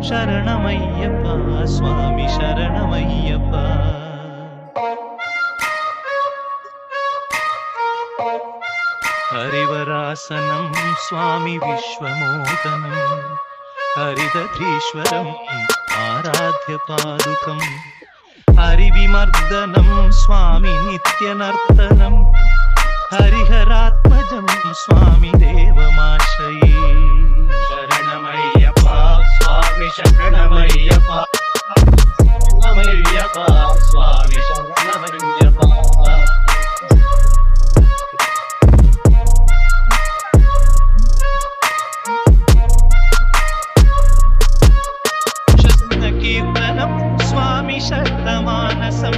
ಶರಣಮಯ್ಯಪ್ಪ ಸ್ವಾಮಿ ಶರಣಮಯ್ಯಪ್ಪ. ಹರಿವರಾಸನಂ ಸ್ವಾಮಿ ವಿಶ್ವಮೋಹನಂ ಹರಿದಧೀಶ್ವರಂ ಆರಾಧ್ಯ ಪಾದುಕಂ ಹರಿವಿಮರ್ದನಂ ಸ್ವಾಮಿ ನಿತ್ಯನರ್ತನಂ ಹರಿಹರಾತ್ಮಜಂ ಸ್ವಾಮಿ ದೇವಮಾಶ್ರಯೇ. ಶರಣಮಯ್ಯಪ್ಪ ಸ್ವಾಮಿ ಶರಣಮಯ್ಯಪ್ಪ ಶರಣಮಯ್ಯಪ್ಪ ಸ್ವಾಮಿ ಶರಣಮಯ್ಯಪ್ಪ. ಕೀರ್ತನಂ ಸ್ವಾಮಿ ಶತಮಾನಸಂ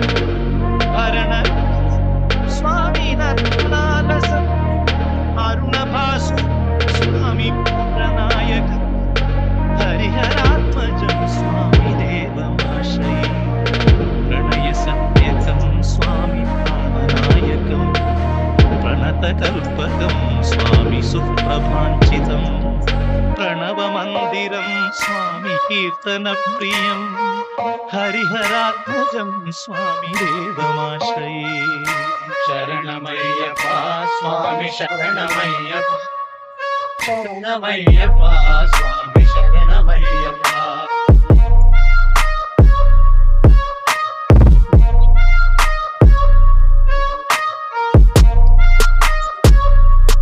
ಭರಣ ಸ್ವಾಮಿ ನರ್ಮಲಾಲಸಂ ಅರುಣಭಾಸು ಸ್ವಾಮಿ ಪುತ್ರನಾಯಕ ಹರಿಹರಾತ್ಮಜಂ ಸ್ವಾಮಿ ದೇವಮಾಶ್ರಯೇ. ಪ್ರಣಯ ಸತ್ಯಕಂ ಸ್ವಾಮಿ ಪಾವನಾಯಕಂ ಪ್ರಣತಕಲ್ಪಕಂ ಸ್ವಾಮಿ ಸುಪ್ರಭಾಂಚಿತಂ ಪ್ರಣವಮಂದಿರಂ ಸ್ವಾಮಿ ಕೀರ್ತನಪ್ರಿಯಂ ಹರಿಹರಾತ್ಮಜಂ ಸ್ವಾಮಿ ದೇವಮಾಶ್ರಯೇ. ಶರಣಮಯ್ಯಪ್ಪ ಸ್ವಾಮಿ ಶರಣಮಯ್ಯಪ್ಪ ಶರಣಮಯ್ಯಪ್ಪ ಸ್ವಾಮಿ ಶರಣಮಯ್ಯಪ್ಪ.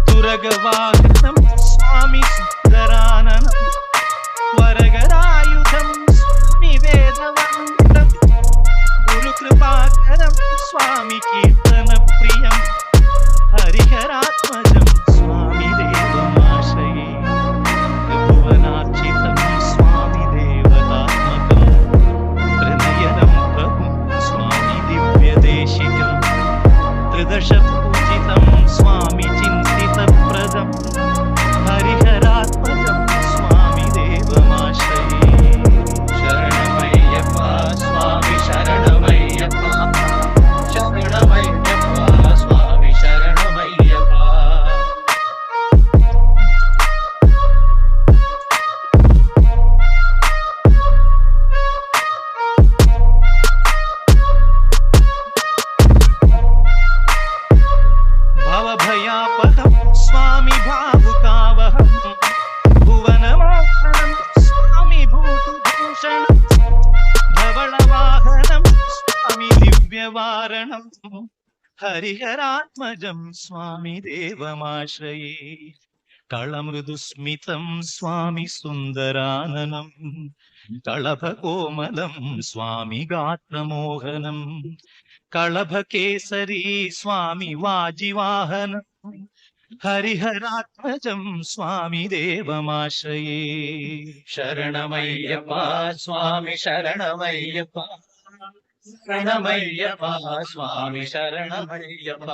ತುರಗವಾಹನಂ ಸ್ವಾಮಿ ಸುಂದರಾನನಂ ವರಗರಾಯುಧಂ ಸ್ವಾಮಿ ವೇದವಂತಂ ಗುರುಕೃಪಾಕರಂ ಸ್ವಾಮಿ ಕೀರ್ತನಪ್ರಿಯಂ ಹರಿಹರಾತ್ಮಜಂ ಸ್ವಾಮಿ ದೇವಮಾಶ್ರಯೇ. ಭುವನಾರ್ಚಿತಂ ಸ್ವಾಮಿ ದೇವತಾತ್ಮಕಂ ತ್ರಿನಯನಂ ಪ್ರಭುಂ ಸ್ವಾಮಿ ದಿವ್ಯದೇಶಿಕಂ ತ್ರಿದಶ ಪೂಜಿತಂ ಸ್ವಾಮಿ ಚಿಂತಿತಪ್ರದಂ ಹರಿಹರಾತ್ಮಜಂ ಸ್ವಾಮಿ ದೇವಮಾಶ್ರಯೇ. ಶರಣಮಯ್ಯಪ್ಪ ಸ್ವಾಮಿ ಶರಣಮಯ್ಯಪ್ಪ ಶರಣಮಯ್ಯಪ್ಪ ಸ್ವಾಮಿ ಶರಣಮಯ್ಯಪ್ಪ. ಭವಭಯಾಪಹಂ ಸ್ವಾಮಿ ಭಾವುಕಾವಹಂ ಭುವನಮೋಹನಂ ಸ್ವಾಮಿ ಭೂತಭೂಷಣಂ ಧವಳವಾಹನಂ ಸ್ವಾಮಿ ದಿವ್ಯವಾರಣಂ ಹರಿಹರಾತ್ಮಜಂ ಸ್ವಾಮಿ ದೇವಮಾಶ್ರಯೇ. ಕಳಮೃದುಸ್ಮಿತಂ ಸ್ವಾಮಿ ಸುಂದರಾನನಂ ಕಳಭಕೋಮಲಂ ಸ್ವಾಮಿ ಗಾತ್ರಮೋಹನಂ ಕಳಭಕೇಸರಿ ಸ್ವಾಮಿ ವಾಜಿವಾಹನಂ ಹರಿಹರಾತ್ಮಜಂ ಸ್ವಾಮಿ ದೇವಮಾಶ್ರಯೇ. ಶರಣಮಯ್ಯಪ್ಪ ಸ್ವಾಮಿ ಶರಣಮಯ್ಯಪ್ಪ ಶರಣಮಯ್ಯಪ್ಪ ಸ್ವಾಮಿ ಶರಣಮಯ್ಯಪ್ಪ.